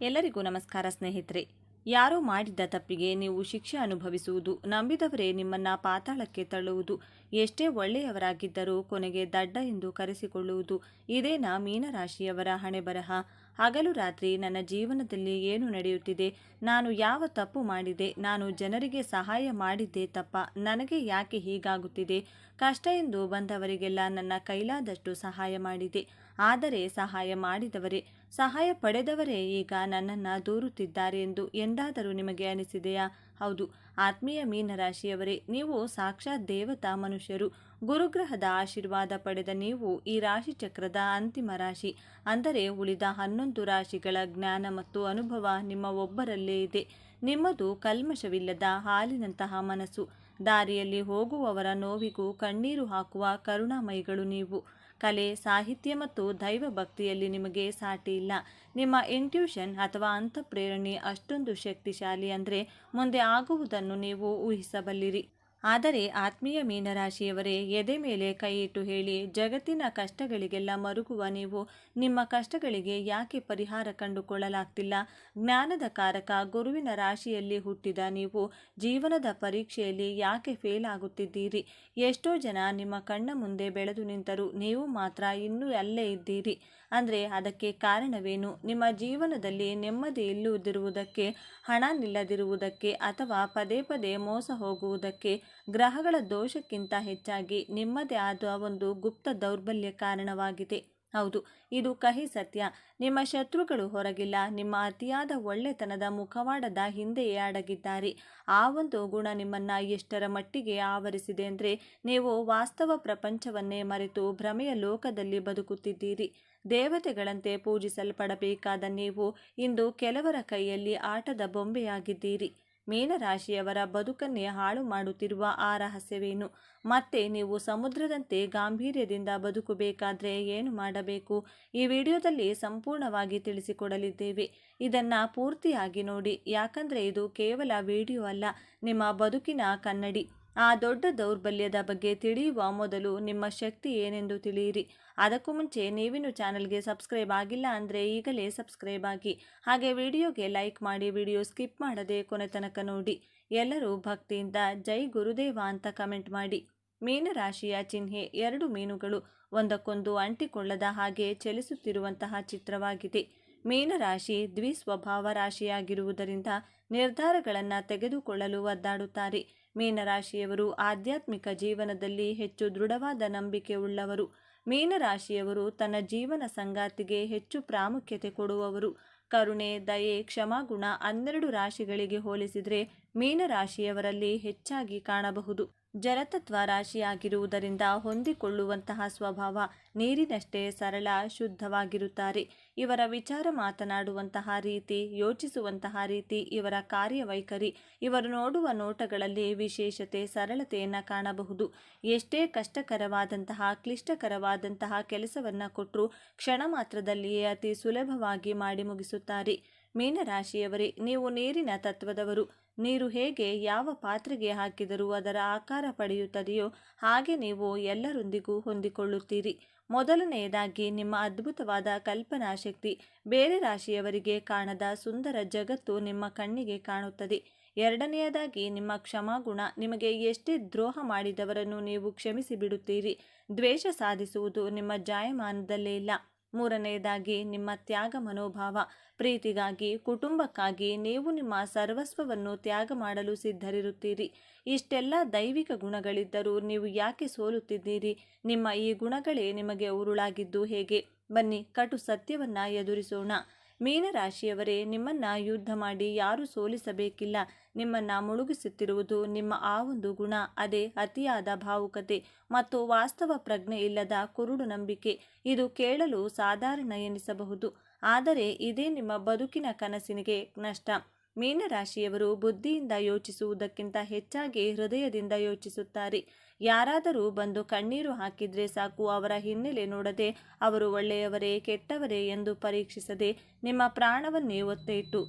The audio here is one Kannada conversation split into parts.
ಎಲ್ಲರಿಗೂ ನಮಸ್ಕಾರ ಸ್ನೇಹಿತರೆ. ಯಾರೋ ಮಾಡಿದ್ದ ತಪ್ಪಿಗೆ ನೀವು ಶಿಕ್ಷೆ ಅನುಭವಿಸುವುದು, ನಂಬಿದವರೇ ನಿಮ್ಮನ್ನ ಪಾತಾಳಕ್ಕೆ ತಳ್ಳುವುದು, ಎಷ್ಟೇ ಒಳ್ಳೆಯವರಾಗಿದ್ದರೂ ಕೊನೆಗೆ ದಡ್ಡ ಎಂದು ಕರೆಸಿಕೊಳ್ಳುವುದು, ಇದೇನಾ ಮೀನರಾಶಿಯವರ ಹಣೆಬರಹ? ಹಗಲು ರಾತ್ರಿ ನನ್ನ ಜೀವನದಲ್ಲಿ ಏನು ನಡೆಯುತ್ತಿದೆ? ನಾನು ಯಾವ ತಪ್ಪು ಮಾಡಿದೆ? ನಾನು ಜನರಿಗೆ ಸಹಾಯ ಮಾಡಿದ್ದೇ ತಪ್ಪ? ನನಗೆ ಯಾಕೆ ಹೀಗಾಗುತ್ತಿದೆ? ಕಷ್ಟ ಎಂದು ಬಂದವರಿಗೆಲ್ಲ ನನ್ನ ಕೈಲಾದಷ್ಟು ಸಹಾಯ ಮಾಡಿದೆ. ಆದರೆ ಸಹಾಯ ಮಾಡಿದವರೇ, ಸಹಾಯ ಪಡೆದವರೇ ಈಗ ನನ್ನನ್ನು ದೂರುತ್ತಿದ್ದಾರೆ ಎಂದು ಎಂದಾದರೂ ನಿಮಗೆ ಅನಿಸಿದೆಯಾ? ಹೌದು, ಆತ್ಮೀಯ ಮೀನರಾಶಿಯವರೇ, ನೀವು ಸಾಕ್ಷಾತ್ ದೇವತಾ ಮನುಷ್ಯರು. ಗುರುಗ್ರಹದ ಆಶೀರ್ವಾದ ಪಡೆದ ನೀವು ಈ ರಾಶಿಚಕ್ರದ ಅಂತಿಮ ರಾಶಿ. ಅಂದರೆ ಉಳಿದ 11 ರಾಶಿಗಳ ಜ್ಞಾನ ಮತ್ತು ಅನುಭವ ನಿಮ್ಮ ಒಬ್ಬರಲ್ಲೇ ಇದೆ. ನಿಮ್ಮದು ಕಲ್ಮಶವಿಲ್ಲದ ಹಾಲಿನಂತಹ ಮನಸ್ಸು. ದಾರಿಯಲ್ಲಿ ಹೋಗುವವರ ನೋವಿಗೂ ಕಣ್ಣೀರು ಹಾಕುವ ಕರುಣಾಮಯಿಗಳು ನೀವು. ಕಲೆ, ಸಾಹಿತ್ಯ ಮತ್ತು ದೈವ ಭಕ್ತಿಯಲ್ಲಿ ನಿಮಗೆ ಸಾಟಿ ಇಲ್ಲ. ನಿಮ್ಮ ಇಂಟ್ಯೂಷನ್ ಅಥವಾ ಅಂತಃಪ್ರೇರಣೆ ಅಷ್ಟೊಂದು ಶಕ್ತಿಶಾಲಿ ಅಂದರೆ ಮುಂದೆ ಆಗುವುದನ್ನು ನೀವು ಊಹಿಸಬಲ್ಲಿರಿ. ಆದರೆ ಆತ್ಮೀಯ ಮೀನರಾಶಿಯವರೇ, ಎದೆ ಮೇಲೆ ಕೈ ಇಟ್ಟು ಹೇಳಿ, ಜಗತ್ತಿನ ಕಷ್ಟಗಳಿಗೆಲ್ಲ ಮರುಗುವ ನೀವು ನಿಮ್ಮ ಕಷ್ಟಗಳಿಗೆ ಯಾಕೆ ಪರಿಹಾರ ಕಂಡುಕೊಳ್ಳಲಾಗ್ತಿಲ್ಲ? ಜ್ಞಾನದ ಕಾರಕ ಗುರುವಿನ ರಾಶಿಯಲ್ಲಿ ಹುಟ್ಟಿದ ನೀವು ಜೀವನದ ಪರೀಕ್ಷೆಯಲ್ಲಿ ಯಾಕೆ ಫೇಲ್ ಆಗುತ್ತಿದ್ದೀರಿ? ಎಷ್ಟೋ ಜನ ನಿಮ್ಮ ಕಣ್ಣ ಮುಂದೆ ಬೆಳೆದು ನಿಂತರೂ ನೀವು ಮಾತ್ರ ಇನ್ನೂ ಅಲ್ಲೇ ಇದ್ದೀರಿ. ಅಂದರೆ ಅದಕ್ಕೆ ಕಾರಣವೇನು? ನಿಮ್ಮ ಜೀವನದಲ್ಲಿ ನೆಮ್ಮದಿ ಇಲ್ಲದಿರುವುದಕ್ಕೆ, ಹಣ ನಿಲ್ಲದಿರುವುದಕ್ಕೆ, ಅಥವಾ ಪದೇ ಪದೇ ಮೋಸ ಹೋಗುವುದಕ್ಕೆ ಗ್ರಹಗಳ ದೋಷಕ್ಕಿಂತ ಹೆಚ್ಚಾಗಿ ನಿಮ್ಮದೇ ಆದ ಒಂದು ಗುಪ್ತ ದೌರ್ಬಲ್ಯ ಕಾರಣವಾಗಿದೆ. ಹೌದು, ಇದು ಕಹಿ ಸತ್ಯ. ನಿಮ್ಮ ಶತ್ರುಗಳು ಹೊರಗಿಲ್ಲ, ನಿಮ್ಮ ಅತಿಯಾದ ಒಳ್ಳೆತನದ ಮುಖವಾಡದ ಹಿಂದೆಯೇ ಅಡಗಿದ್ದಾರೆ. ಆ ಒಂದು ಗುಣ ನಿಮ್ಮನ್ನ ಎಷ್ಟರ ಮಟ್ಟಿಗೆ ಆವರಿಸಿದೆ ಅಂದರೆ ನೀವು ವಾಸ್ತವ ಪ್ರಪಂಚವನ್ನೇ ಮರೆತು ಭ್ರಮೆಯ ಲೋಕದಲ್ಲಿ ಬದುಕುತ್ತಿದ್ದೀರಿ. ದೇವತೆಗಳಂತೆ ಪೂಜಿಸಲ್ಪಡಬೇಕಾದ ನೀವು ಇಂದು ಕೆಲವರ ಕೈಯಲ್ಲಿ ಆಟದ ಬೊಂಬೆಯಾಗಿದ್ದೀರಿ. ಮೀನರಾಶಿಯವರ ಬದುಕನ್ನೇ ಹಾಳು ಮಾಡುತ್ತಿರುವ ಆ ರಹಸ್ಯವೇನು? ಮತ್ತೆ ನೀವು ಸಮುದ್ರದಂತೆ ಗಾಂಭೀರ್ಯದಿಂದ ಬದುಕಬೇಕಾದ್ರೆ ಏನು ಮಾಡಬೇಕು? ಈ ವಿಡಿಯೋದಲ್ಲಿ ಸಂಪೂರ್ಣವಾಗಿ ತಿಳಿಸಿಕೊಡಲಿದ್ದೇವೆ. ಇದನ್ನು ಪೂರ್ತಿಯಾಗಿ ನೋಡಿ, ಯಾಕಂದರೆ ಇದು ಕೇವಲ ವಿಡಿಯೋ ಅಲ್ಲ, ನಿಮ್ಮ ಬದುಕಿನ ಕನ್ನಡಿ. ಆ ದೊಡ್ಡ ದೌರ್ಬಲ್ಯದ ಬಗ್ಗೆ ತಿಳಿಯುವ ಮೊದಲು ನಿಮ್ಮ ಶಕ್ತಿ ಏನೆಂದು ತಿಳಿಯಿರಿ. ಅದಕ್ಕೂ ಮುಂಚೆ ನೀವಿನ್ನು ಚಾನಲ್ಗೆ ಸಬ್ಸ್ಕ್ರೈಬ್ ಆಗಿಲ್ಲ ಅಂದರೆ ಈಗಲೇ ಸಬ್ಸ್ಕ್ರೈಬ್ ಆಗಿ, ಹಾಗೆ ವಿಡಿಯೋಗೆ ಲೈಕ್ ಮಾಡಿ, ವಿಡಿಯೋ ಸ್ಕಿಪ್ ಮಾಡದೆ ಕೊನೆ ತನಕ ನೋಡಿ. ಎಲ್ಲರೂ ಭಕ್ತಿಯಿಂದ ಜೈ ಗುರುದೇವ ಅಂತ ಕಮೆಂಟ್ ಮಾಡಿ. ಮೀನರಾಶಿಯ ಚಿಹ್ನೆ 2 ಮೀನುಗಳು ಒಂದಕ್ಕೊಂದು ಅಂಟಿಕೊಳ್ಳದ ಹಾಗೆ ಚಲಿಸುತ್ತಿರುವಂತಹ ಚಿತ್ರವಾಗಿದೆ. ಮೀನರಾಶಿ ದ್ವಿಸ್ವಭಾವ ರಾಶಿಯಾಗಿರುವುದರಿಂದ ನಿರ್ಧಾರಗಳನ್ನು ತೆಗೆದುಕೊಳ್ಳಲು ಒದ್ದಾಡುತ್ತಾರೆ. ಮೀನರಾಶಿಯವರು ಆಧ್ಯಾತ್ಮಿಕ ಜೀವನದಲ್ಲಿ ಹೆಚ್ಚು ದೃಢವಾದ ನಂಬಿಕೆ ಉಳ್ಳವರು. ಮೀನರಾಶಿಯವರು ತನ್ನ ಜೀವನ ಸಂಗಾತಿಗೆ ಹೆಚ್ಚು ಪ್ರಾಮುಖ್ಯತೆ ಕೊಡುವವರು. ಕರುಣೆ, ದಯೆ, ಕ್ಷಮಾಗುಣ 12 ರಾಶಿಗಳಿಗೆ ಹೋಲಿಸಿದರೆ ಮೀನರಾಶಿಯವರಲ್ಲಿ ಹೆಚ್ಚಾಗಿ ಕಾಣಬಹುದು. ಜಲತತ್ವ ರಾಶಿಯಾಗಿರುವುದರಿಂದ ಹೊಂದಿಕೊಳ್ಳುವಂತಹ ಸ್ವಭಾವ, ನೀರಿನಷ್ಟೇ ಸರಳ, ಶುದ್ಧವಾಗಿರುತ್ತಾರೆ. ಇವರ ವಿಚಾರ, ಮಾತನಾಡುವಂತಹ ರೀತಿ, ಯೋಚಿಸುವಂತಹ ರೀತಿ, ಇವರ ಕಾರ್ಯವೈಖರಿ, ಇವರು ನೋಡುವ ನೋಟಗಳಲ್ಲಿ ವಿಶೇಷತೆ, ಸರಳತೆಯನ್ನು ಕಾಣಬಹುದು. ಎಷ್ಟೇ ಕಷ್ಟಕರವಾದಂತಹ, ಕ್ಲಿಷ್ಟಕರವಾದಂತಹ ಕೆಲಸವನ್ನು ಕೊಟ್ಟರೂ ಕ್ಷಣ ಮಾತ್ರದಲ್ಲಿಯೇ ಅತಿ ಸುಲಭವಾಗಿ ಮಾಡಿ ಮುಗಿಸುತ್ತಾರೆ. ಮೀನರಾಶಿಯವರೇ, ನೀವು ನೀರಿನ ತತ್ವದವರು. ನೀರು ಹೇಗೆ ಯಾವ ಪಾತ್ರೆಗೆ ಹಾಕಿದರೂ ಅದರ ಆಕಾರ ಪಡೆಯುತ್ತದೆಯೋ ಹಾಗೆ ನೀವು ಎಲ್ಲರೊಂದಿಗೂ ಹೊಂದಿಕೊಳ್ಳುತ್ತೀರಿ. ಮೊದಲನೆಯದಾಗಿ ನಿಮ್ಮ ಅದ್ಭುತವಾದ ಕಲ್ಪನಾ ಶಕ್ತಿ. ಬೇರೆ ರಾಶಿಯವರಿಗೆ ಕಾಣದ ಸುಂದರ ಜಗತ್ತು ನಿಮ್ಮ ಕಣ್ಣಿಗೆ ಕಾಣುತ್ತದೆ. ಎರಡನೆಯದಾಗಿ ನಿಮ್ಮ ಕ್ಷಮಾಗುಣ. ನಿಮಗೆ ಎಷ್ಟೇ ದ್ರೋಹ ಮಾಡಿದವರನ್ನು ನೀವು ಕ್ಷಮಿಸಿ ಬಿಡುತ್ತೀರಿ. ದ್ವೇಷ ಸಾಧಿಸುವುದು ನಿಮ್ಮ ಜಾಯಮಾನದಲ್ಲೇ ಇಲ್ಲ. ಮೂರನೆಯದಾಗಿ ನಿಮ್ಮ ತ್ಯಾಗ ಮನೋಭಾವ. ಪ್ರೀತಿಗಾಗಿ, ಕುಟುಂಬಕ್ಕಾಗಿ ನೀವು ನಿಮ್ಮ ಸರ್ವಸ್ವವನ್ನು ತ್ಯಾಗ ಮಾಡಲು ಸಿದ್ಧರಿರುತ್ತೀರಿ. ಇಷ್ಟೆಲ್ಲ ದೈವಿಕ ಗುಣಗಳಿದ್ದರೂ ನೀವು ಯಾಕೆ ಸೋಲುತ್ತಿದ್ದೀರಿ? ನಿಮ್ಮ ಈ ಗುಣಗಳೇ ನಿಮಗೆ ಉರುಳಾಗಿದ್ದು ಹೇಗೆ? ಬನ್ನಿ, ಕಟು ಸತ್ಯವನ್ನ ಎದುರಿಸೋಣ. ಮೀನರಾಶಿಯವರೇ, ನಿಮ್ಮನ್ನ ಯುದ್ಧ ಮಾಡಿ ಯಾರೂ ಸೋಲಿಸಬೇಕಿಲ್ಲ. ನಿಮ್ಮನ್ನ ಮುಳುಗಿಸುತ್ತಿರುವುದು ನಿಮ್ಮ ಆ ಒಂದು ಗುಣ. ಅದೇ ಅತಿಯಾದ ಭಾವುಕತೆ ಮತ್ತು ವಾಸ್ತವ ಪ್ರಜ್ಞೆ ಇಲ್ಲದ ಕುರುಡು ನಂಬಿಕೆ. ಇದು ಕೇಳಲು ಸಾಧಾರಣ ಎನಿಸಬಹುದು, ಆದರೆ ಇದೇ ನಿಮ್ಮ ಬದುಕಿನ ಕನಸಿನಿಗೆ ನಷ್ಟ. ಮೀನರಾಶಿಯವರು ಬುದ್ಧಿಯಿಂದ ಯೋಚಿಸುವುದಕ್ಕಿಂತ ಹೆಚ್ಚಾಗಿ ಹೃದಯದಿಂದ ಯೋಚಿಸುತ್ತಾರೆ. ಯಾರಾದರೂ ಬಂದು ಕಣ್ಣೀರು ಹಾಕಿದ್ರೆ ಸಾಕು, ಅವರ ಹಿನ್ನೆಲೆ ನೋಡದೆ, ಅವರು ಒಳ್ಳೆಯವರೇ ಕೆಟ್ಟವರೇ ಎಂದು ಪರೀಕ್ಷಿಸದೆ ನಿಮ್ಮ ಪ್ರಾಣವನ್ನೇ ಒತ್ತೆ ಇಟ್ಟು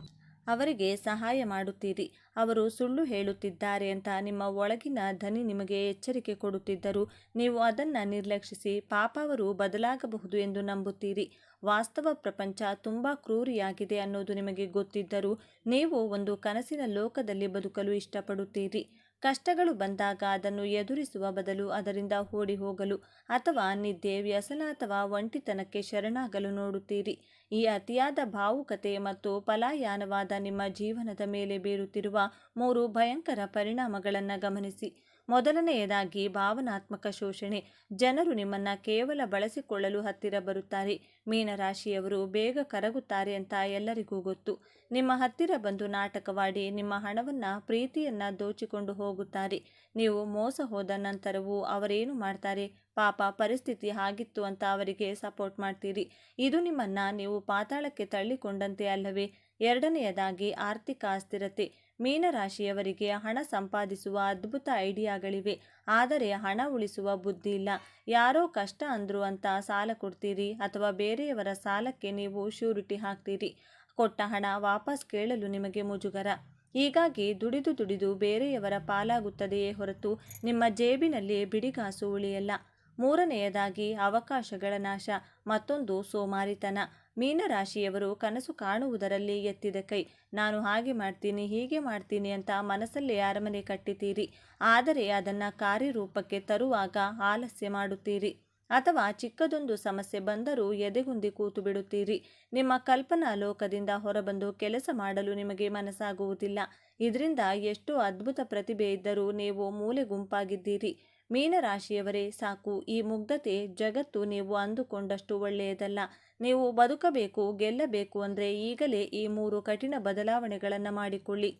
ಅವರಿಗೆ ಸಹಾಯ ಮಾಡುತ್ತೀರಿ. ಅವರು ಸುಳ್ಳು ಹೇಳುತ್ತಿದ್ದಾರೆ ಅಂತ ನಿಮ್ಮ ಒಳಗಿನ ಧ್ವನಿ ನಿಮಗೆ ಎಚ್ಚರಿಕೆ ಕೊಡುತ್ತಿದ್ದರೂ ನೀವು ಅದನ್ನು ನಿರ್ಲಕ್ಷಿಸಿ ಪಾಪ ಅವರು ಬದಲಾಗಬಹುದು ಎಂದು ನಂಬುತ್ತೀರಿ. ವಾಸ್ತವ ಪ್ರಪಂಚ ತುಂಬ ಕ್ರೂರಿಯಾಗಿದೆ ಅನ್ನೋದು ನಿಮಗೆ ಗೊತ್ತಿದ್ದರೂ ನೀವು ಒಂದು ಕನಸಿನ ಲೋಕದಲ್ಲಿ ಬದುಕಲು ಇಷ್ಟಪಡುತ್ತೀರಿ. ಕಷ್ಟಗಳು ಬಂದಾಗ ಅದನ್ನು ಎದುರಿಸುವ ಬದಲು ಅದರಿಂದ ಓಡಿ ಹೋಗಲು ಅಥವಾ ನಿದ್ದೆ, ವ್ಯಸನ ಅಥವಾ ಒಂಟಿತನಕ್ಕೆ ಶರಣಾಗಲು ನೋಡುತ್ತೀರಿ. ಈ ಅತಿಯಾದ ಭಾವುಕತೆ ಮತ್ತು ಪಲಾಯನವಾದ ನಿಮ್ಮ ಜೀವನದ ಮೇಲೆ ಬೀರುತ್ತಿರುವ 3 ಭಯಂಕರ ಪರಿಣಾಮಗಳನ್ನು ಗಮನಿಸಿ. ಮೊದಲನೆಯದಾಗಿ ಭಾವನಾತ್ಮಕ ಶೋಷಣೆ. ಜನರು ನಿಮ್ಮನ್ನು ಕೇವಲ ಬಳಸಿಕೊಳ್ಳಲು ಹತ್ತಿರ ಬರುತ್ತಾರೆ. ಮೀನರಾಶಿಯವರು ಬೇಗ ಕರಗುತ್ತಾರೆ ಅಂತ ಎಲ್ಲರಿಗೂ ಗೊತ್ತು. ನಿಮ್ಮ ಹತ್ತಿರ ಬಂದು ನಾಟಕವಾಡಿ ನಿಮ್ಮ ಹಣವನ್ನು, ಪ್ರೀತಿಯನ್ನು ದೋಚಿಕೊಂಡು ಹೋಗುತ್ತಾರೆ. ನೀವು ಮೋಸ ಹೋದ ನಂತರವೂ ಅವರೇನು ಮಾಡ್ತಾರೆ? ಪಾಪ ಪರಿಸ್ಥಿತಿ ಹಾಗಿತ್ತು ಅಂತ ಅವರಿಗೆ ಸಪೋರ್ಟ್ ಮಾಡ್ತೀರಿ. ಇದು ನಿಮ್ಮನ್ನು ನೀವು ಪಾತಾಳಕ್ಕೆ ತಳ್ಳಿಕೊಂಡಂತೆ ಅಲ್ಲವೇ? ಎರಡನೆಯದಾಗಿ ಆರ್ಥಿಕ ಅಸ್ಥಿರತೆ. ಮೀನರಾಶಿಯವರಿಗೆ ಹಣ ಸಂಪಾದಿಸುವ ಅದ್ಭುತ ಐಡಿಯಾಗಳಿವೆ, ಆದರೆ ಹಣ ಉಳಿಸುವ ಬುದ್ಧಿ ಇಲ್ಲ. ಯಾರೋ ಕಷ್ಟ ಅಂದ್ರು ಅಂತ ಸಾಲ ಕೊಡ್ತೀರಿ ಅಥವಾ ಬೇರೆಯವರ ಸಾಲಕ್ಕೆ ನೀವು ಶ್ಯೂರಿಟಿ ಹಾಕ್ತೀರಿ. ಕೊಟ್ಟ ಹಣ ವಾಪಸ್ ಕೇಳಲು ನಿಮಗೆ ಮುಜುಗರ. ಹೀಗಾಗಿ ದುಡಿದು ಬೇರೆಯವರ ಪಾಲಾಗುತ್ತದೆಯೇ ಹೊರತು ನಿಮ್ಮ ಜೇಬಿನಲ್ಲಿ ಬಿಡಿಗಾಸು ಉಳಿಯಲ್ಲ. ಮೂರನೆಯದಾಗಿ ಅವಕಾಶಗಳ ನಾಶ. ಮತ್ತೊಂದು ಸೋಮಾರಿತನ. ಮೀನರಾಶಿಯವರು ಕನಸು ಕಾಣುವುದರಲ್ಲಿ ಎತ್ತಿದ ಕೈ. ನಾನು ಹಾಗೆ ಮಾಡ್ತೀನಿ, ಹೀಗೆ ಮಾಡ್ತೀನಿ ಅಂತ ಮನಸ್ಸಲ್ಲೇ ಅರಮನೆ ಕಟ್ಟಿತೀರಿ. ಆದರೆ ಅದನ್ನು ಕಾರ್ಯರೂಪಕ್ಕೆ ತರುವಾಗ ಆಲಸ್ಯ ಮಾಡುತ್ತೀರಿ. ಅಥವಾ ಚಿಕ್ಕದೊಂದು ಸಮಸ್ಯೆ ಬಂದರೂ ಎದೆಗುಂದಿ ಕೂತು ಬಿಡುತ್ತೀರಿ. ನಿಮ್ಮ ಕಲ್ಪನಾ ಲೋಕದಿಂದ ಹೊರಬಂದು ಕೆಲಸ ಮಾಡಲು ನಿಮಗೆ ಮನಸ್ಸಾಗುವುದಿಲ್ಲ. ಇದರಿಂದ ಎಷ್ಟೋ ಅದ್ಭುತ ಪ್ರತಿಭೆ ಇದ್ದರೂ ನೀವು ಮೂಲೆ ಗುಂಪಾಗಿದ್ದೀರಿ. ಮೀನರಾಶಿಯವರೇ, ಸಾಕು ಈ ಮುಗ್ಧತೆ. ಜಗತ್ತು ನೀವು ಅಂದುಕೊಂಡಷ್ಟು ಒಳ್ಳೆಯದಲ್ಲ. ನೀವು ಬದುಕಬೇಕು, ಗೆಲ್ಲಬೇಕು ಅಂದರೆ ಈಗಲೇ ಈ 3 ಕಠಿಣ ಬದಲಾವಣೆಗಳನ್ನು ಮಾಡಿಕೊಳ್ಳಿ.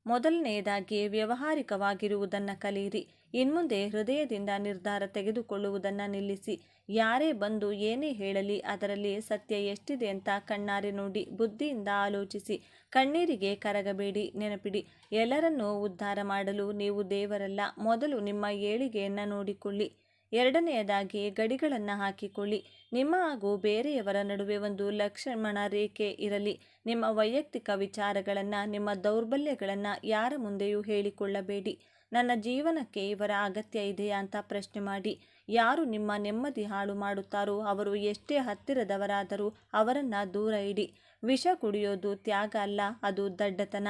ಮೊದಲನೆಯದಾಗಿ ವ್ಯಾವಹಾರಿಕವಾಗಿರುವುದನ್ನು ಕಲಿಯಿರಿ. ಇನ್ಮುಂದೆ ಹೃದಯದಿಂದ ನಿರ್ಧಾರ ತೆಗೆದುಕೊಳ್ಳುವುದನ್ನು ನಿಲ್ಲಿಸಿ. ಯಾರೇ ಬಂದು ಏನೇ ಹೇಳಲಿ ಅದರಲ್ಲಿ ಸತ್ಯ ಎಷ್ಟಿದೆ ಅಂತ ಕಣ್ಣಾರೆ ನೋಡಿ. ಬುದ್ಧಿಯಿಂದ ಆಲೋಚಿಸಿ. ಕಣ್ಣೀರಿಗೆ ಕರಗಬೇಡಿ. ನೆನಪಿಡಿ, ಎಲ್ಲರನ್ನೂ ಉದ್ಧಾರ ಮಾಡಲು ನೀವು ದೇವರಲ್ಲ. ಮೊದಲು ನಿಮ್ಮ ಏಳಿಗೆಯನ್ನು ನೋಡಿಕೊಳ್ಳಿ. ಎರಡನೆಯದಾಗಿ ಗಡಿಗಳನ್ನು ಹಾಕಿಕೊಳ್ಳಿ. ನಿಮ್ಮ ಹಾಗೂ ಬೇರೆಯವರ ನಡುವೆ ಒಂದು ಲಕ್ಷ್ಮಣ ರೇಖೆ ಇರಲಿ. ನಿಮ್ಮ ವೈಯಕ್ತಿಕ ವಿಚಾರಗಳನ್ನು, ನಿಮ್ಮ ದೌರ್ಬಲ್ಯಗಳನ್ನು ಯಾರ ಮುಂದೆಯೂ ಹೇಳಿಕೊಳ್ಳಬೇಡಿ. ನನ್ನ ಜೀವನಕ್ಕೆ ಇವರ ಅಗತ್ಯ ಇದೆಯಾ ಅಂತ ಪ್ರಶ್ನೆ ಮಾಡಿ. ಯಾರು ನಿಮ್ಮ ನೆಮ್ಮದಿ ಹಾಳು ಮಾಡುತ್ತಾರೋ ಅವರು ಎಷ್ಟೇ ಹತ್ತಿರದವರಾದರೂ ಅವರನ್ನು ದೂರ ಇಡಿ. ವಿಷ ಕುಡಿಯೋದು ತ್ಯಾಗ ಅಲ್ಲ, ಅದು ದಡ್ಡತನ.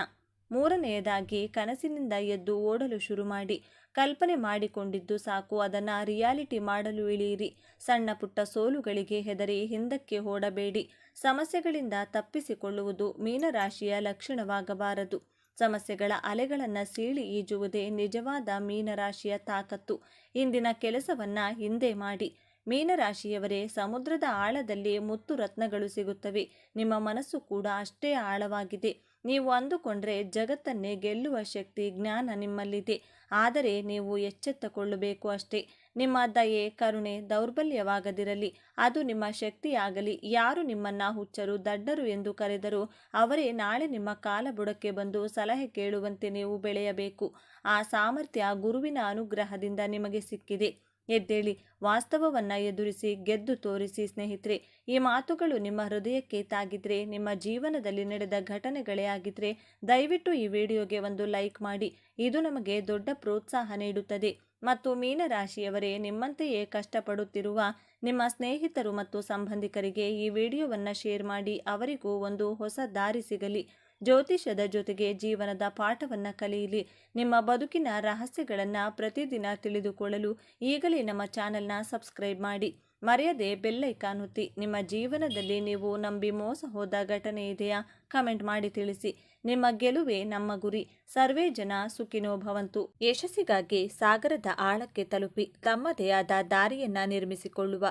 ಮೂರನೆಯದಾಗಿ ಕನಸಿನಿಂದ ಎದ್ದು ಓಡಲು ಶುರು ಮಾಡಿ. ಕಲ್ಪನೆ ಮಾಡಿಕೊಂಡಿದ್ದು ಸಾಕು, ಅದನ್ನು ರಿಯಾಲಿಟಿ ಮಾಡಲು ಇಳಿಯಿರಿ. ಸಣ್ಣ ಪುಟ್ಟ ಸೋಲುಗಳಿಗೆ ಹೆದರಿ ಹಿಂದಕ್ಕೆ ಓಡಬೇಡಿ. ಸಮಸ್ಯೆಗಳಿಂದ ತಪ್ಪಿಸಿಕೊಳ್ಳುವುದು ಮೀನರಾಶಿಯ ಲಕ್ಷಣವಾಗಬಾರದು. ಸಮಸ್ಯೆಗಳ ಅಲೆಗಳನ್ನು ಸೀಳಿ ಈಜುವುದೇ ನಿಜವಾದ ಮೀನರಾಶಿಯ ತಾಕತ್ತು. ಇಂದಿನ ಕೆಲಸವನ್ನು ಹಿಂದೆ ಮಾಡಿ. ಮೀನರಾಶಿಯವರೇ, ಸಮುದ್ರದ ಆಳದಲ್ಲಿ ಮುತ್ತು ರತ್ನಗಳು ಸಿಗುತ್ತವೆ. ನಿಮ್ಮ ಮನಸ್ಸು ಕೂಡ ಅಷ್ಟೇ ಆಳವಾಗಿದೆ. ನೀವು ಅಂದುಕೊಂಡ್ರೆ ಜಗತ್ತನ್ನೇ ಗೆಲ್ಲುವ ಶಕ್ತಿ, ಜ್ಞಾನ ನಿಮ್ಮಲ್ಲಿದೆ. ಆದರೆ ನೀವು ಎಚ್ಚೆತ್ತುಕೊಳ್ಳಬೇಕು ಅಷ್ಟೇ. ನಿಮ್ಮ ದಯೆ, ಕರುಣೆ ದೌರ್ಬಲ್ಯವಾಗದಿರಲಿ, ಅದು ನಿಮ್ಮ ಶಕ್ತಿಯಾಗಲಿ. ಯಾರು ನಿಮ್ಮನ್ನು ಹುಚ್ಚರು, ದಡ್ಡರು ಎಂದು ಕರೆದರೂ ಅವರೇ ನಾಳೆ ನಿಮ್ಮ ಕಾಲ ಬುಡಕ್ಕೆ ಬಂದು ಸಲಹೆ ಕೇಳುವಂತೆ ನೀವು ಬೆಳೆಯಬೇಕು. ಆ ಸಾಮರ್ಥ್ಯ ಗುರುವಿನ ಅನುಗ್ರಹದಿಂದ ನಿಮಗೆ ಸಿಕ್ಕಿದೆ. ಎದ್ದೇಳಿ, ವಾಸ್ತವವನ್ನು ಎದುರಿಸಿ, ಗೆದ್ದು ತೋರಿಸಿ. ಸ್ನೇಹಿತರೆ, ಈ ಮಾತುಗಳು ನಿಮ್ಮ ಹೃದಯಕ್ಕೆ ತಾಗಿದ್ರೆ, ನಿಮ್ಮ ಜೀವನದಲ್ಲಿ ನಡೆದ ಘಟನೆಗಳೇ ಆಗಿದ್ರೆ ದಯವಿಟ್ಟು ಈ ವಿಡಿಯೋಗೆ ಒಂದು ಲೈಕ್ ಮಾಡಿ. ಇದು ನಮಗೆ ದೊಡ್ಡ ಪ್ರೋತ್ಸಾಹ ನೀಡುತ್ತದೆ. ಮತ್ತು ಮೀನರಾಶಿಯವರೇ, ನಿಮ್ಮಂತೆಯೇ ಕಷ್ಟಪಡುತ್ತಿರುವ ನಿಮ್ಮ ಸ್ನೇಹಿತರು ಮತ್ತು ಸಂಬಂಧಿಕರಿಗೆ ಈ ವಿಡಿಯೋವನ್ನು ಶೇರ್ ಮಾಡಿ. ಅವರಿಗೂ ಒಂದು ಹೊಸ ದಾರಿ ಸಿಗಲಿ. ಜ್ಯೋತಿಷ್ಯದ ಜೊತೆಗೆ ಜೀವನದ ಪಾಠವನ್ನು ಕಲಿಯಲಿ. ನಿಮ್ಮ ಬದುಕಿನ ರಹಸ್ಯಗಳನ್ನು ಪ್ರತಿದಿನ ತಿಳಿದುಕೊಳ್ಳಲು ಈಗಲೇ ನಮ್ಮ ಚಾನೆಲ್ನ ಸಬ್ಸ್ಕ್ರೈಬ್ ಮಾಡಿ. ಮರೆಯದೆ ಬೆಲ್ ಐಕಾನ್ ಒತ್ತಿ. ನಿಮ್ಮ ಜೀವನದಲ್ಲಿ ನೀವು ನಂಬಿ ಮೋಸ ಹೋದ ಘಟನೆ ಇದೆಯಾ? ಕಮೆಂಟ್ ಮಾಡಿ ತಿಳಿಸಿ. ನಿಮ್ಮ ಗೆಲುವೇ ನಮ್ಮ ಗುರಿ. ಸರ್ವೇ ಜನ ಸುಖಿನೋ ಭವಂತು. ಯಶಸ್ಸಿಗಾಗಿ ಸಾಗರದ ಆಳಕ್ಕೆ ತಲುಪಿ ತಮ್ಮದೇ ಆದ ದಾರಿಯನ್ನು ನಿರ್ಮಿಸಿಕೊಳ್ಳುವ,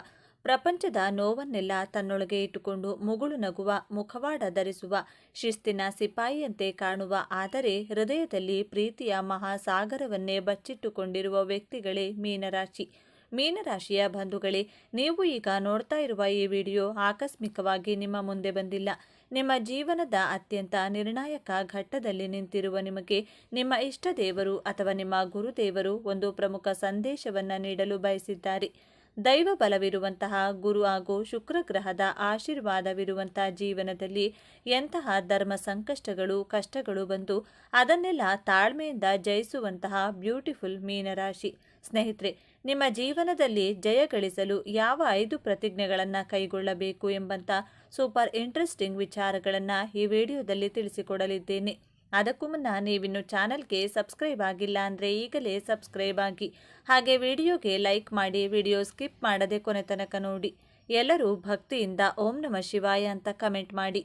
ಪ್ರಪಂಚದ ನೋವನ್ನೆಲ್ಲ ತನ್ನೊಳಗೆ ಇಟ್ಟುಕೊಂಡು ಮುಗುಳು ನಗುವ, ಮುಖವಾಡ ಧರಿಸುವ, ಶಿಸ್ತಿನ ಸಿಪಾಯಿಯಂತೆ ಕಾಣುವ, ಆದರೆ ಹೃದಯದಲ್ಲಿ ಪ್ರೀತಿಯ ಮಹಾಸಾಗರವನ್ನೇ ಬಚ್ಚಿಟ್ಟುಕೊಂಡಿರುವ ವ್ಯಕ್ತಿಗಳೇ ಮೀನರಾಶಿ. ಮೀನರಾಶಿಯ ಬಂಧುಗಳೇ, ನೀವು ಈಗ ನೋಡ್ತಾ ಇರುವ ಈ ವಿಡಿಯೋ ಆಕಸ್ಮಿಕವಾಗಿ ನಿಮ್ಮ ಮುಂದೆ ಬಂದಿಲ್ಲ. ನಿಮ್ಮ ಜೀವನದ ಅತ್ಯಂತ ನಿರ್ಣಾಯಕ ಘಟ್ಟದಲ್ಲಿ ನಿಂತಿರುವ ನಿಮಗೆ ನಿಮ್ಮ ಇಷ್ಟ ದೇವರು ಅಥವಾ ನಿಮ್ಮ ಗುರುದೇವರು ಒಂದು ಪ್ರಮುಖ ಸಂದೇಶವನ್ನು ನೀಡಲು ಬಯಸಿದ್ದಾರೆ. ದೈವ ಬಲವಿರುವಂತಹ ಗುರು ಹಾಗೂ ಶುಕ್ರ ಗ್ರಹದ ಆಶೀರ್ವಾದವಿರುವಂತಹ ಜೀವನದಲ್ಲಿ ಎಂತಹ ಧರ್ಮ ಸಂಕಷ್ಟಗಳು ಕಷ್ಟಗಳು ಬಂದು ಅದನ್ನೆಲ್ಲ ತಾಳ್ಮೆಯಿಂದ ಜಯಿಸುವಂತಹ ಬ್ಯೂಟಿಫುಲ್ ಮೀನರಾಶಿ. ಸ್ನೇಹಿತರೆ, ನಿಮ್ಮ ಜೀವನದಲ್ಲಿ ಜಯ ಗಳಿಸಲು ಯಾವ 5 ಪ್ರತಿಜ್ಞೆಗಳನ್ನು ಕೈಗೊಳ್ಳಬೇಕು ಎಂಬಂಥ ಸೂಪರ್ ಇಂಟ್ರೆಸ್ಟಿಂಗ್ ವಿಚಾರಗಳನ್ನು ಈ ವಿಡಿಯೋದಲ್ಲಿ ತಿಳಿಸಿಕೊಡಲಿದ್ದೇನೆ. ಅದಕ್ಕೂ ಮುನ್ನ ನೀವಿನ್ನು ಚಾನಲ್ಗೆ ಸಬ್ಸ್ಕ್ರೈಬ್ ಆಗಿಲ್ಲ ಅಂದರೆ ಈಗಲೇ ಸಬ್ಸ್ಕ್ರೈಬ್ ಆಗಿ, ಹಾಗೆ ವಿಡಿಯೋಗೆ ಲೈಕ್ ಮಾಡಿ, ವಿಡಿಯೋ ಸ್ಕಿಪ್ ಮಾಡದೆ ಕೊನೆ ತನಕ ನೋಡಿ. ಎಲ್ಲರೂ ಭಕ್ತಿಯಿಂದ ಓಂ ನಮಃ ಶಿವಾಯ ಅಂತ ಕಮೆಂಟ್ ಮಾಡಿ.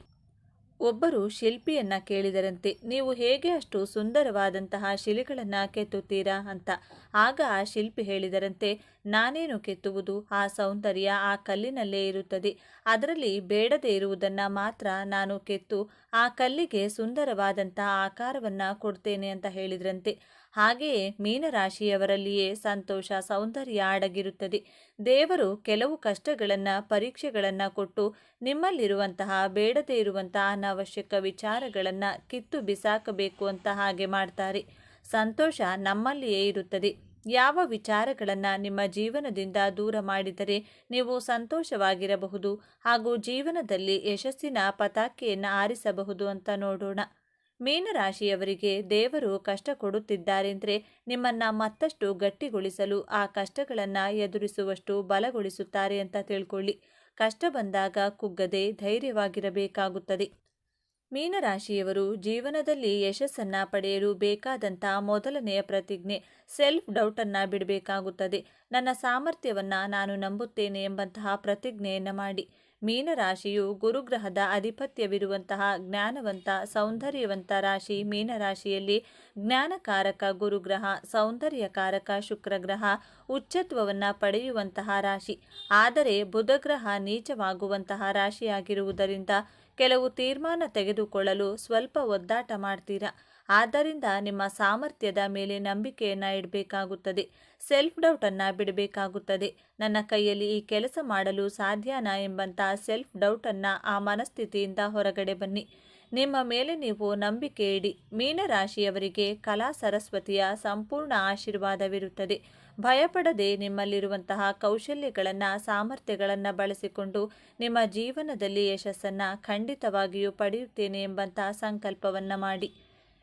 ಒಬ್ಬರು ಶಿಲ್ಪಿಯನ್ನ ಕೇಳಿದರಂತೆ, ನೀವು ಹೇಗೆ ಅಷ್ಟು ಸುಂದರವಾದಂತಹ ಶಿಲೆಗಳನ್ನು ಕೆತ್ತುತ್ತೀರಾ ಅಂತ. ಆಗ ಆ ಶಿಲ್ಪಿ ಹೇಳಿದರಂತೆ, ನಾನೇನು ಕೆತ್ತುವುದು, ಆ ಸೌಂದರ್ಯ ಆ ಕಲ್ಲಿನಲ್ಲೇ ಇರುತ್ತದೆ. ಅದರಲ್ಲಿ ಬೇಡದೇ ಇರುವುದನ್ನು ಮಾತ್ರ ನಾನು ಕೆತ್ತು ಆ ಕಲ್ಲಿಗೆ ಸುಂದರವಾದಂತಹ ಆಕಾರವನ್ನು ಕೊಡ್ತೇನೆ ಅಂತ ಹೇಳಿದ್ರಂತೆ. ಹಾಗೆಯೇ ಮೀನರಾಶಿಯವರಲ್ಲಿಯೇ ಸಂತೋಷ ಸೌಂದರ್ಯ ಅಡಗಿರುತ್ತದೆ. ದೇವರು ಕೆಲವು ಕಷ್ಟಗಳನ್ನು ಪರೀಕ್ಷೆಗಳನ್ನು ಕೊಟ್ಟು ನಿಮ್ಮಲ್ಲಿರುವಂತಹ ಬೇಡದೇ ಇರುವಂತಹ ಅನಾವಶ್ಯಕ ವಿಚಾರಗಳನ್ನು ಕಿತ್ತು ಬಿಸಾಕಬೇಕು ಅಂತ ಹಾಗೆ ಮಾಡ್ತಾರೆ. ಸಂತೋಷ ನಮ್ಮಲ್ಲಿಯೇ ಇರುತ್ತದೆ. ಯಾವ ವಿಚಾರಗಳನ್ನು ನಿಮ್ಮ ಜೀವನದಿಂದ ದೂರ ಮಾಡಿದರೆ ನೀವು ಸಂತೋಷವಾಗಿರಬಹುದು ಹಾಗೂ ಜೀವನದಲ್ಲಿ ಯಶಸ್ಸಿನ ಪತಾಕೆಯನ್ನು ಆರಿಸಬಹುದು ಅಂತ ನೋಡೋಣ. ಮೀನರಾಶಿಯವರಿಗೆ ದೇವರು ಕಷ್ಟ ಕೊಡುತ್ತಿದ್ದಾರೆಂದರೆ ನಿಮ್ಮನ್ನು ಮತ್ತಷ್ಟು ಗಟ್ಟಿಗೊಳಿಸಲು, ಆ ಕಷ್ಟಗಳನ್ನು ಎದುರಿಸುವಷ್ಟು ಬಲಗೊಳಿಸುತ್ತಾರೆ ಅಂತ ತಿಳ್ಕೊಳ್ಳಿ. ಕಷ್ಟ ಬಂದಾಗ ಕುಗ್ಗದೆ ಧೈರ್ಯವಾಗಿರಬೇಕಾಗುತ್ತದೆ. ಮೀನರಾಶಿಯವರು ಜೀವನದಲ್ಲಿ ಯಶಸ್ಸನ್ನು ಪಡೆಯಲು ಬೇಕಾದಂಥ ಮೊದಲನೆಯ ಪ್ರತಿಜ್ಞೆ ಸೆಲ್ಫ್ ಡೌಟನ್ನು ಬಿಡಬೇಕಾಗುತ್ತದೆ. ನನ್ನ ಸಾಮರ್ಥ್ಯವನ್ನು ನಾನು ನಂಬುತ್ತೇನೆ ಎಂಬಂತಹ ಪ್ರತಿಜ್ಞೆಯನ್ನು ಮಾಡಿ. ಮೀನರಾಶಿಯು ಗುರುಗ್ರಹದ ಅಧಿಪತ್ಯವಿರುವಂತಹ ಜ್ಞಾನವಂತ ಸೌಂದರ್ಯವಂತ ರಾಶಿ. ಮೀನರಾಶಿಯಲ್ಲಿ ಜ್ಞಾನಕಾರಕ ಗುರುಗ್ರಹ, ಸೌಂದರ್ಯಕಾರಕ ಶುಕ್ರಗ್ರಹ ಉಚ್ಚತ್ವವನ್ನು ಪಡೆಯುವಂತಹ ರಾಶಿ. ಆದರೆ ಬುಧಗ್ರಹ ನೀಚವಾಗುವಂತಹ ರಾಶಿಯಾಗಿರುವುದರಿಂದ ಕೆಲವು ತೀರ್ಮಾನ ತೆಗೆದುಕೊಳ್ಳಲು ಸ್ವಲ್ಪ ಒದ್ದಾಟ ಮಾಡ್ತೀರಾ. ಆದ್ದರಿಂದ ನಿಮ್ಮ ಸಾಮರ್ಥ್ಯದ ಮೇಲೆ ನಂಬಿಕೆಯನ್ನು ಇಡಬೇಕಾಗುತ್ತದೆ. ಸೆಲ್ಫ್ ಡೌಟನ್ನು ಬಿಡಬೇಕಾಗುತ್ತದೆ. ನನ್ನ ಕೈಯಲ್ಲಿ ಈ ಕೆಲಸ ಮಾಡಲು ಸಾಧ್ಯನಾ ಎಂಬಂಥ ಸೆಲ್ಫ್ ಡೌಟನ್ನು, ಆ ಮನಸ್ಥಿತಿಯಿಂದ ಹೊರಗಡೆ ಬನ್ನಿ. ನಿಮ್ಮ ಮೇಲೆ ನೀವು ನಂಬಿಕೆ ಇಡಿ. ಮೀನರಾಶಿಯವರಿಗೆ ಕಲಾ ಸರಸ್ವತಿಯ ಸಂಪೂರ್ಣ ಆಶೀರ್ವಾದವಿರುತ್ತದೆ. ಭಯಪಡದೆ ನಿಮ್ಮಲ್ಲಿರುವಂತಹ ಕೌಶಲ್ಯಗಳನ್ನು ಸಾಮರ್ಥ್ಯಗಳನ್ನು ಬಳಸಿಕೊಂಡು ನಿಮ್ಮ ಜೀವನದಲ್ಲಿ ಯಶಸ್ಸನ್ನು ಖಂಡಿತವಾಗಿಯೂ ಪಡೆಯುತ್ತೇನೆ ಎಂಬಂತಹ ಸಂಕಲ್ಪವನ್ನು ಮಾಡಿ.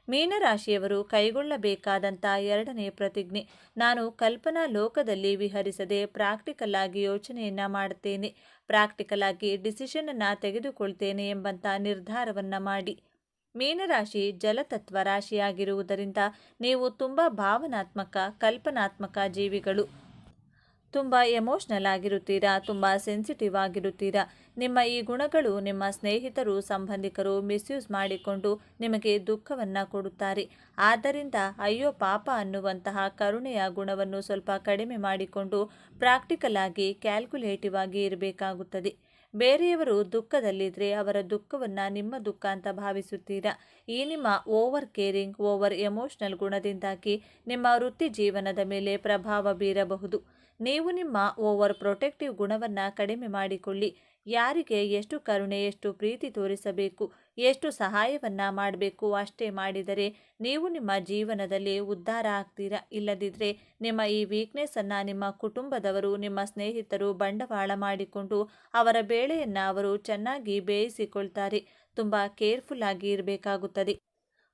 ಮೀನರಾಶಿಯವರು ಕೈಗೊಳ್ಳಬೇಕಾದಂಥ 2ನೇ ಪ್ರತಿಜ್ಞೆ, ನಾನು ಕಲ್ಪನಾ ಲೋಕದಲ್ಲಿ ವಿಹರಿಸದೆ ಪ್ರಾಕ್ಟಿಕಲ್ ಆಗಿ ಯೋಚನೆಯನ್ನು ಮಾಡುತ್ತೇನೆ, ಪ್ರಾಕ್ಟಿಕಲ್ ಆಗಿ ಡಿಸಿಷನನ್ನು ತೆಗೆದುಕೊಳ್ತೇನೆ ಎಂಬಂಥ ನಿರ್ಧಾರವನ್ನು ಮಾಡಿ. ಮೀನರಾಶಿ ಜಲತತ್ವ ರಾಶಿಯಾಗಿರುವುದರಿಂದ ನೀವು ತುಂಬ ಭಾವನಾತ್ಮಕ ಕಲ್ಪನಾತ್ಮಕ ಜೀವಿಗಳು. ತುಂಬ ಎಮೋಷ್ನಲ್ ಆಗಿರುತ್ತೀರಾ, ತುಂಬ ಸೆನ್ಸಿಟಿವ್ ಆಗಿರುತ್ತೀರಾ. ನಿಮ್ಮ ಈ ಗುಣಗಳು ನಿಮ್ಮ ಸ್ನೇಹಿತರು ಸಂಬಂಧಿಕರು ಮಿಸ್ಯೂಸ್ ಮಾಡಿಕೊಂಡು ನಿಮಗೆ ದುಃಖವನ್ನು ಕೊಡುತ್ತಾರೆ. ಆದ್ದರಿಂದ ಅಯ್ಯೋ ಪಾಪ ಅನ್ನುವಂತಹ ಕರುಣೆಯ ಗುಣವನ್ನು ಸ್ವಲ್ಪ ಕಡಿಮೆ ಮಾಡಿಕೊಂಡು ಪ್ರಾಕ್ಟಿಕಲ್ ಆಗಿ ಕ್ಯಾಲ್ಕುಲೇಟಿವ್ ಆಗಿ ಇರಬೇಕಾಗುತ್ತದೆ. ಬೇರೆಯವರು ದುಃಖದಲ್ಲಿದ್ದರೆ ಅವರ ದುಃಖವನ್ನು ನಿಮ್ಮ ದುಃಖ ಅಂತ ಭಾವಿಸುತ್ತೀರಾ. ಈ ನಿಮ್ಮ ಓವರ್ ಕೇರಿಂಗ್, ಓವರ್ ಎಮೋಷ್ನಲ್ ಗುಣದಿಂದಾಗಿ ನಿಮ್ಮ ವೃತ್ತಿ ಜೀವನದ ಮೇಲೆ ಪ್ರಭಾವ ಬೀರಬಹುದು. ನೀವು ನಿಮ್ಮ ಓವರ್ ಪ್ರೊಟೆಕ್ಟಿವ್ ಗುಣವನ್ನು ಕಡಿಮೆ ಮಾಡಿಕೊಳ್ಳಿ. ಯಾರಿಗೆ ಎಷ್ಟು ಕರುಣೆ, ಎಷ್ಟು ಪ್ರೀತಿ ತೋರಿಸಬೇಕು, ಎಷ್ಟು ಸಹಾಯವನ್ನು ಮಾಡಬೇಕು ಅಷ್ಟೇ ಮಾಡಿದರೆ ನೀವು ನಿಮ್ಮ ಜೀವನದಲ್ಲಿ ಉದ್ಧಾರ ಆಗ್ತೀರಾ. ಇಲ್ಲದಿದ್ದರೆ ನಿಮ್ಮ ಈ ವೀಕ್ನೆಸ್ಸನ್ನು ನಿಮ್ಮ ಕುಟುಂಬದವರು, ನಿಮ್ಮ ಸ್ನೇಹಿತರು ಬಂಡವಾಳ ಮಾಡಿಕೊಂಡು ಅವರ ಬೇಳೆಯನ್ನು ಅವರು ಚೆನ್ನಾಗಿ ಬೇಯಿಸಿಕೊಳ್ತಾರೆ. ತುಂಬ ಕೇರ್ಫುಲ್ ಆಗಿ ಇರಬೇಕಾಗುತ್ತದೆ.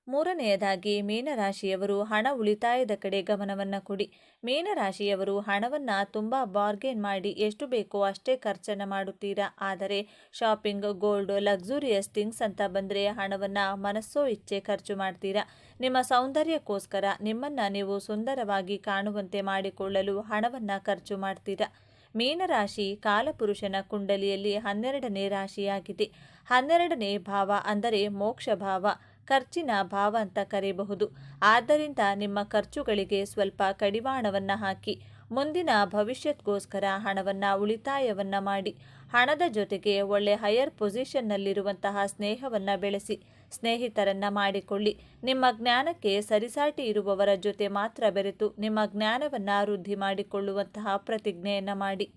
3ನೇಯದಾಗಿ ಮೀನರಾಶಿಯವರು ಹಣ ಉಳಿತಾಯದ ಕಡೆ ಗಮನವನ್ನು ಕೊಡಿ. ಮೀನರಾಶಿಯವರು ಹಣವನ್ನು ತುಂಬ ಬಾರ್ಗೇನ್ ಮಾಡಿ ಎಷ್ಟು ಬೇಕೋ ಅಷ್ಟೇ ಖರ್ಚನ್ನು ಮಾಡುತ್ತೀರಾ. ಆದರೆ ಶಾಪಿಂಗ್, ಗೋಲ್ಡ್, ಲಕ್ಸುರಿಯಸ್ ಥಿಂಗ್ಸ್ ಅಂತ ಬಂದರೆ ಹಣವನ್ನು ಮನಸ್ಸೋ ಇಚ್ಛೆ ಖರ್ಚು ಮಾಡ್ತೀರಾ. ನಿಮ್ಮ ಸೌಂದರ್ಯಕ್ಕೋಸ್ಕರ ನಿಮ್ಮನ್ನು ನೀವು ಸುಂದರವಾಗಿ ಕಾಣುವಂತೆ ಮಾಡಿಕೊಳ್ಳಲು ಹಣವನ್ನು ಖರ್ಚು ಮಾಡ್ತೀರಾ. ಮೀನರಾಶಿ ಕಾಲಪುರುಷನ ಕುಂಡಲಿಯಲ್ಲಿ 12ನೇ ರಾಶಿಯಾಗಿದೆ. 12ನೇ ಭಾವ ಅಂದರೆ ಮೋಕ್ಷ ಭಾವ, ಖರ್ಚಿನ ಭಾವ ಅಂತ ಕರೆಯಬಹುದು. ಆದ್ದರಿಂದ ನಿಮ್ಮ ಖರ್ಚುಗಳಿಗೆ ಸ್ವಲ್ಪ ಕಡಿವಾಣವನ್ನು ಹಾಕಿ. ಮುಂದಿನ ಭವಿಷ್ಯಕ್ಕೋಸ್ಕರ ಹಣವನ್ನು ಉಳಿತಾಯವನ್ನು ಮಾಡಿ. ಹಣದ ಜೊತೆಗೆ ಒಳ್ಳೆ ಹೈಯರ್ ಪೊಸಿಷನ್ನಲ್ಲಿರುವಂತಹ ಸ್ನೇಹವನ್ನು ಬೆಳೆಸಿ. ಸ್ನೇಹಿತರನ್ನು ಮಾಡಿಕೊಳ್ಳಿ. ನಿಮ್ಮ ಜ್ಞಾನಕ್ಕೆ ಸರಿಸಾಟಿ ಇರುವವರ ಜೊತೆ ಮಾತ್ರ ಬೆರೆತು ನಿಮ್ಮ ಜ್ಞಾನವನ್ನು ವೃದ್ಧಿ ಮಾಡಿಕೊಳ್ಳುವಂತಹ ಪ್ರತಿಜ್ಞೆಯನ್ನು ಮಾಡಿ.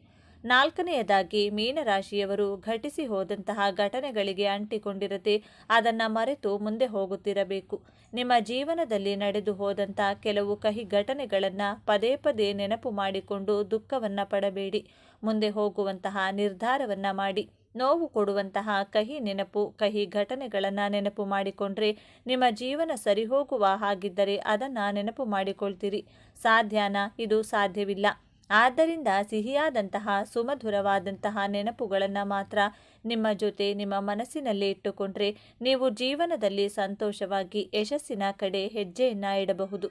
ನಾಲ್ಕನೆಯದಾಗಿ ಮೀನರಾಶಿಯವರು ಘಟಿಸಿ ಹೋದಂತಹ ಘಟನೆಗಳಿಗೆ ಅಂಟಿಕೊಂಡಿರದೆ ಅದನ್ನು ಮರೆತು ಮುಂದೆ ಹೋಗುತ್ತಿರಬೇಕು. ನಿಮ್ಮ ಜೀವನದಲ್ಲಿ ನಡೆದು ಹೋದಂಥ ಕೆಲವು ಕಹಿ ಘಟನೆಗಳನ್ನು ಪದೇ ಪದೇ ನೆನಪು ಮಾಡಿಕೊಂಡು ದುಃಖವನ್ನು ಪಡಬೇಡಿ. ಮುಂದೆ ಹೋಗುವಂತಹ ನಿರ್ಧಾರವನ್ನು ಮಾಡಿ. ನೋವು ಕೊಡುವಂತಹ ಕಹಿ ನೆನಪು, ಕಹಿ ಘಟನೆಗಳನ್ನು ನೆನಪು ಮಾಡಿಕೊಂಡ್ರೆ ನಿಮ್ಮ ಜೀವನ ಸರಿಹೋಗುವ ಹಾಗಿದ್ದರೆ ಅದನ್ನು ನೆನಪು ಮಾಡಿಕೊಳ್ತೀರಿ. ಸಾಧ್ಯನಾ? ಇದು ಸಾಧ್ಯವಿಲ್ಲ. ಆದ್ದರಿಂದ ಸಿಹಿಯಾದಂತಹ ಸುಮಧುರವಾದಂತಹ ನೆನಪುಗಳನ್ನು ಮಾತ್ರ ನಿಮ್ಮ ಜೊತೆ ನಿಮ್ಮ ಮನಸ್ಸಿನಲ್ಲಿ ಇಟ್ಟುಕೊಂಡ್ರೆ ನೀವು ಜೀವನದಲ್ಲಿ ಸಂತೋಷವಾಗಿ ಯಶಸ್ಸಿನ ಕಡೆ ಹೆಜ್ಜೆಯನ್ನು ಇಡಬಹುದು.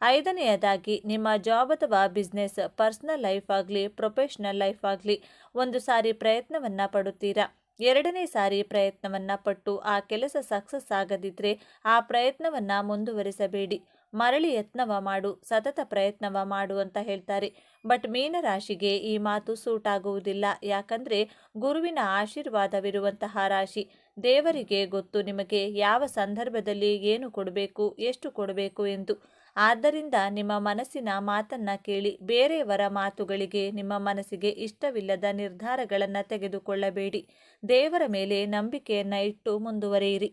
ಐದನೆಯದಾಗಿ ನಿಮ್ಮ ಜಾಬ್ ಅಥವಾ ಬಿಸ್ನೆಸ್, ಪರ್ಸನಲ್ ಲೈಫ್ ಆಗಲಿ ಪ್ರೊಫೆಷ್ನಲ್ ಲೈಫ್ ಆಗಲಿ ಒಂದು ಸಾರಿ ಪ್ರಯತ್ನವನ್ನು ಪಡುತ್ತೀರಾ. ಎರಡನೇ ಸಾರಿ ಪ್ರಯತ್ನವನ್ನು ಪಟ್ಟು ಆ ಕೆಲಸ ಸಕ್ಸಸ್ ಆಗದಿದ್ದರೆ ಆ ಪ್ರಯತ್ನವನ್ನು ಮುಂದುವರಿಸಬೇಡಿ. ಮರಳಿ ಯತ್ನವ ಮಾಡು, ಸತತ ಪ್ರಯತ್ನವ ಮಾಡು ಅಂತ ಹೇಳ್ತಾರೆ. ಬಟ್ ಮೀನರಾಶಿಗೆ ಈ ಮಾತು ಸೂಟ್ ಆಗುವುದಿಲ್ಲ. ಯಾಕಂದರೆ ಗುರುವಿನ ಆಶೀರ್ವಾದವಿರುವಂತಹ ರಾಶಿ. ದೇವರಿಗೆ ಗೊತ್ತು ನಿಮಗೆ ಯಾವ ಸಂದರ್ಭದಲ್ಲಿ ಏನು ಕೊಡಬೇಕು, ಎಷ್ಟು ಕೊಡಬೇಕು ಎಂದು. ಆದ್ದರಿಂದ ನಿಮ್ಮ ಮನಸ್ಸಿನ ಮಾತನ್ನು ಕೇಳಿ. ಬೇರೆಯವರ ಮಾತುಗಳಿಗೆ ನಿಮ್ಮ ಮನಸ್ಸಿಗೆ ಇಷ್ಟವಿಲ್ಲದ ನಿರ್ಧಾರಗಳನ್ನು ತೆಗೆದುಕೊಳ್ಳಬೇಡಿ. ದೇವರ ಮೇಲೆ ನಂಬಿಕೆಯನ್ನು ಇಟ್ಟು ಮುಂದುವರಿಯಿರಿ.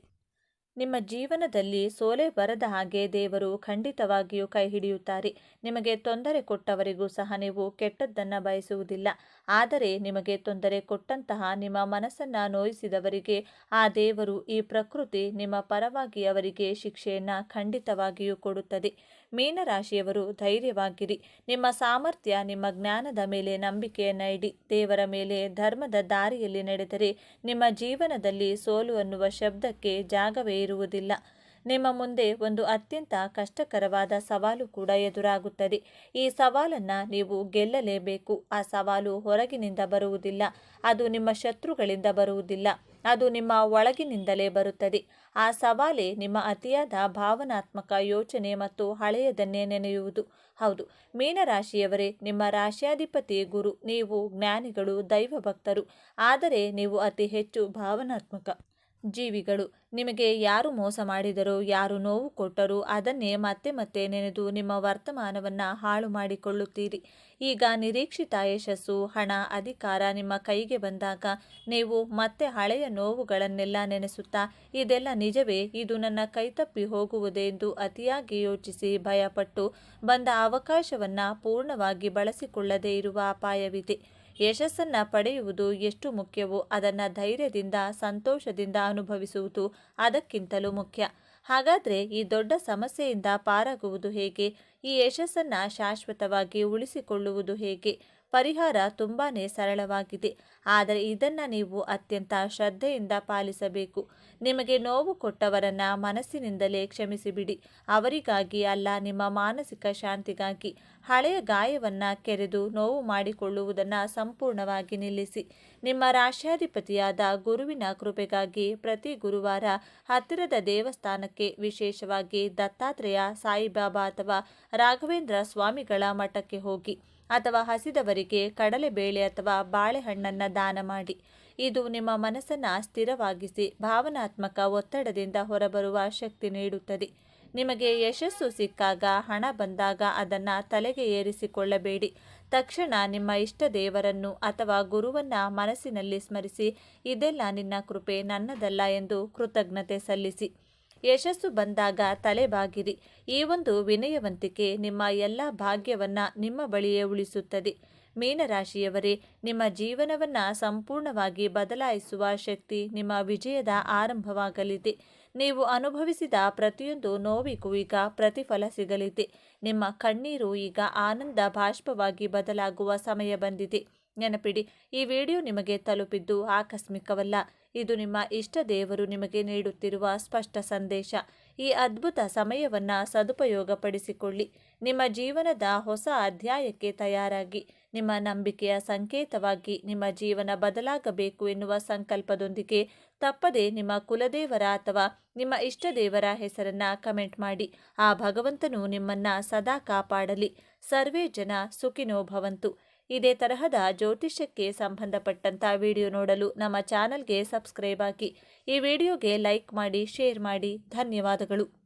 ನಿಮ್ಮ ಜೀವನದಲ್ಲಿ ಸೋಲೆ ಬರದ ಹಾಗೆ ದೇವರು ಖಂಡಿತವಾಗಿಯೂ ಕೈ ಹಿಡಿಯುತ್ತಾರೆ. ನಿಮಗೆ ತೊಂದರೆ ಕೊಟ್ಟವರಿಗೂ ಸಹ ನೀವು ಕೆಟ್ಟದ್ದನ್ನು ಬಯಸುವುದಿಲ್ಲ. ಆದರೆ ನಿಮಗೆ ತೊಂದರೆ ಕೊಟ್ಟಂತಹ ನಿಮ್ಮ ಮನಸ್ಸನ್ನು ನೋಯಿಸಿದವರಿಗೆ ಆ ದೇವರು, ಈ ಪ್ರಕೃತಿ ನಿಮ್ಮ ಪರವಾಗಿ ಅವರಿಗೆ ಶಿಕ್ಷೆಯನ್ನು ಖಂಡಿತವಾಗಿಯೂ ಕೊಡುತ್ತದೆ. ಮೀನರಾಶಿಯವರು ಧೈರ್ಯವಾಗಿರಿ. ನಿಮ್ಮ ಸಾಮರ್ಥ್ಯ, ನಿಮ್ಮ ಜ್ಞಾನದ ಮೇಲೆ ನಂಬಿಕೆಯನ್ನು ಇಡಿ. ದೇವರ ಮೇಲೆ, ಧರ್ಮದ ದಾರಿಯಲ್ಲಿ ನಡೆದರೆ ನಿಮ್ಮ ಜೀವನದಲ್ಲಿ ಸೋಲು ಅನ್ನುವ ಶಬ್ದಕ್ಕೆ ಜಾಗವೇ ಇರುವುದಿಲ್ಲ. ನಿಮ್ಮ ಮುಂದೆ ಒಂದು ಅತ್ಯಂತ ಕಷ್ಟಕರವಾದ ಸವಾಲು ಕೂಡ ಎದುರಾಗುತ್ತದೆ. ಈ ಸವಾಲನ್ನು ನೀವು ಗೆಲ್ಲಲೇಬೇಕು. ಆ ಸವಾಲು ಹೊರಗಿನಿಂದ ಬರುವುದಿಲ್ಲ, ಅದು ನಿಮ್ಮ ಶತ್ರುಗಳಿಂದ ಬರುವುದಿಲ್ಲ, ಅದು ನಿಮ್ಮ ಒಳಗಿನಿಂದಲೇ ಬರುತ್ತದೆ. ಆ ಸವಾಲೇ ನಿಮ್ಮ ಅತಿಯಾದ ಭಾವನಾತ್ಮಕ ಯೋಚನೆ ಮತ್ತು ಹಳೆಯದನ್ನೇ ನೆನೆಯುವುದು. ಹೌದು ಮೀನರಾಶಿಯವರೇ, ನಿಮ್ಮ ರಾಶ್ಯಾಧಿಪತಿ ಗುರು. ನೀವು ಜ್ಞಾನಿಗಳು, ದೈವಭಕ್ತರು. ಆದರೆ ನೀವು ಅತಿ ಹೆಚ್ಚು ಭಾವನಾತ್ಮಕ ಜೀವಿಗಳು. ನಿಮಗೆ ಯಾರು ಮೋಸ ಮಾಡಿದರೋ, ಯಾರು ನೋವು ಕೊಟ್ಟರೋ ಅದನ್ನೇ ಮತ್ತೆ ಮತ್ತೆ ನೆನೆದು ನಿಮ್ಮ ವರ್ತಮಾನವನ್ನು ಹಾಳು ಮಾಡಿಕೊಳ್ಳುತ್ತೀರಿ. ಈಗ ನಿರೀಕ್ಷಿತ ಯಶಸ್ಸು, ಹಣ, ಅಧಿಕಾರ ನಿಮ್ಮ ಕೈಗೆ ಬಂದಾಗ ನೀವು ಮತ್ತೆ ಹಳೆಯ ನೋವುಗಳನ್ನೆಲ್ಲ ನೆನೆಸುತ್ತಾ ಇದೆಲ್ಲ ನಿಜವೇ, ಇದು ನನ್ನ ಕೈತಪ್ಪಿ ಹೋಗುವುದೇ ಎಂದು ಅತಿಯಾಗಿ ಯೋಚಿಸಿ ಭಯಪಟ್ಟು ಬಂದ ಅವಕಾಶವನ್ನು ಪೂರ್ಣವಾಗಿ ಬಳಸಿಕೊಳ್ಳದೇ ಇರುವ ಅಪಾಯವಿದೆ. ಯಶಸ್ಸನ್ನು ಪಡೆಯುವುದು ಎಷ್ಟು ಮುಖ್ಯವೋ ಅದನ್ನು ಧೈರ್ಯದಿಂದ, ಸಂತೋಷದಿಂದ ಅನುಭವಿಸುವುದು ಅದಕ್ಕಿಂತಲೂ ಮುಖ್ಯ. ಹಾಗಾದರೆ ಈ ದೊಡ್ಡ ಸಮಸ್ಯೆಯಿಂದ ಪಾರಾಗುವುದು ಹೇಗೆ? ಈ ಯಶಸ್ಸನ್ನು ಶಾಶ್ವತವಾಗಿ ಉಳಿಸಿಕೊಳ್ಳುವುದು ಹೇಗೆ? ಪರಿಹಾರ ತುಂಬಾ ಸರಳವಾಗಿದೆ. ಆದರೆ ಇದನ್ನು ನೀವು ಅತ್ಯಂತ ಶ್ರದ್ಧೆಯಿಂದ ಪಾಲಿಸಬೇಕು. ನಿಮಗೆ ನೋವು ಕೊಟ್ಟವರನ್ನು ಮನಸ್ಸಿನಿಂದಲೇ ಕ್ಷಮಿಸಿಬಿಡಿ. ಅವರಿಗಾಗಿ ಅಲ್ಲ, ನಿಮ್ಮ ಮಾನಸಿಕ ಶಾಂತಿಗಾಗಿ. ಹಳೆಯ ಗಾಯವನ್ನು ಕೆರೆದು ನೋವು ಮಾಡಿಕೊಳ್ಳುವುದನ್ನು ಸಂಪೂರ್ಣವಾಗಿ ನಿಲ್ಲಿಸಿ. ನಿಮ್ಮ ರಾಶ್ಯಾಧಿಪತಿಯಾದ ಗುರುವಿನ ಕೃಪೆಗಾಗಿ ಪ್ರತಿ ಗುರುವಾರ ಹತ್ತಿರದ ದೇವಸ್ಥಾನಕ್ಕೆ, ವಿಶೇಷವಾಗಿ ದತ್ತಾತ್ರೇಯ, ಸಾಯಿಬಾಬಾ ಅಥವಾ ರಾಘವೇಂದ್ರ ಸ್ವಾಮಿಗಳ ಮಠಕ್ಕೆ ಹೋಗಿ. ಅಥವಾ ಹಸಿದವರಿಗೆ ಕಡಲೆಬೇಳೆ ಅಥವಾ ಬಾಳೆಹಣ್ಣನ್ನು ದಾನ ಮಾಡಿ. ಇದು ನಿಮ್ಮ ಮನಸ್ಸನ್ನು ಸ್ಥಿರವಾಗಿಸಿ ಭಾವನಾತ್ಮಕ ಒತ್ತಡದಿಂದ ಹೊರಬರುವ ಶಕ್ತಿ ನೀಡುತ್ತದೆ. ನಿಮಗೆ ಯಶಸ್ಸು ಸಿಕ್ಕಾಗ, ಹಣ ಬಂದಾಗ ಅದನ್ನು ತಲೆಗೆ ಏರಿಸಿಕೊಳ್ಳಬೇಡಿ. ತಕ್ಷಣ ನಿಮ್ಮ ಇಷ್ಟ ದೇವರನ್ನು ಅಥವಾ ಗುರುವನ್ನು ಮನಸ್ಸಿನಲ್ಲಿ ಸ್ಮರಿಸಿ, ಇದೆಲ್ಲ ನಿನ್ನ ಕೃಪೆ, ನನ್ನದಲ್ಲ ಎಂದು ಕೃತಜ್ಞತೆ ಸಲ್ಲಿಸಿ. ಯಶಸ್ಸು ಬಂದಾಗ ತಲೆಬಾಗಿರಿ. ಈ ಒಂದು ವಿನಯವಂತಿಕೆ ನಿಮ್ಮ ಎಲ್ಲ ಭಾಗ್ಯವನ್ನು ನಿಮ್ಮ ಬಳಿಯೇ ಉಳಿಸುತ್ತದೆ. ಮೀನರಾಶಿಯವರೇ, ನಿಮ್ಮ ಜೀವನವನ್ನು ಸಂಪೂರ್ಣವಾಗಿ ಬದಲಾಯಿಸುವ ಶಕ್ತಿ ನಿಮ್ಮ ವಿಜಯದ ಆರಂಭವಾಗಲಿದೆ. ನೀವು ಅನುಭವಿಸಿದ ಪ್ರತಿಯೊಂದು ನೋವಿಗೂ ಈಗ ಪ್ರತಿಫಲ ಸಿಗಲಿದೆ. ನಿಮ್ಮ ಕಣ್ಣೀರು ಈಗ ಆನಂದ ಬಾಷ್ಪವಾಗಿ ಬದಲಾಗುವ ಸಮಯ ಬಂದಿದೆ. ನೆನಪಿಡಿ, ಈ ವಿಡಿಯೋ ನಿಮಗೆ ತಲುಪಿದ್ದು ಆಕಸ್ಮಿಕವಲ್ಲ. ಇದು ನಿಮ್ಮ ಇಷ್ಟ ದೇವರು ನಿಮಗೆ ನೀಡುತ್ತಿರುವ ಸ್ಪಷ್ಟ ಸಂದೇಶ. ಈ ಅದ್ಭುತ ಸಮಯವನ್ನು ಸದುಪಯೋಗಪಡಿಸಿಕೊಳ್ಳಿ. ನಿಮ್ಮ ಜೀವನದ ಹೊಸ ಅಧ್ಯಾಯಕ್ಕೆ ತಯಾರಾಗಿ. ನಿಮ್ಮ ನಂಬಿಕೆಯ ಸಂಕೇತವಾಗಿ ನಿಮ್ಮ ಜೀವನ ಬದಲಾಗಬೇಕು ಎನ್ನುವ ಸಂಕಲ್ಪದೊಂದಿಗೆ ತಪ್ಪದೆ ನಿಮ್ಮ ಕುಲದೇವರ ಅಥವಾ ನಿಮ್ಮ ಇಷ್ಟ ದೇವರ ಹೆಸರನ್ನು ಕಮೆಂಟ್ ಮಾಡಿ. ಆ ಭಗವಂತನು ನಿಮ್ಮನ್ನು ಸದಾ ಕಾಪಾಡಲಿ. ಸರ್ವೇ ಜನ ಸುಖಿನೋ ಭವಂತು. ಇದೇ ತರಹದ ಜ್ಯೋತಿಷ್ಯಕ್ಕೆ ಸಂಬಂಧಪಟ್ಟಂಥ ವಿಡಿಯೋ ನೋಡಲು ನಮ್ಮ ಚಾನಲ್ಗೆ ಸಬ್ಸ್ಕ್ರೈಬ್ ಆಗಿ. ಈ ವಿಡಿಯೋಗೆ ಲೈಕ್ ಮಾಡಿ, ಶೇರ್ ಮಾಡಿ. ಧನ್ಯವಾದಗಳು.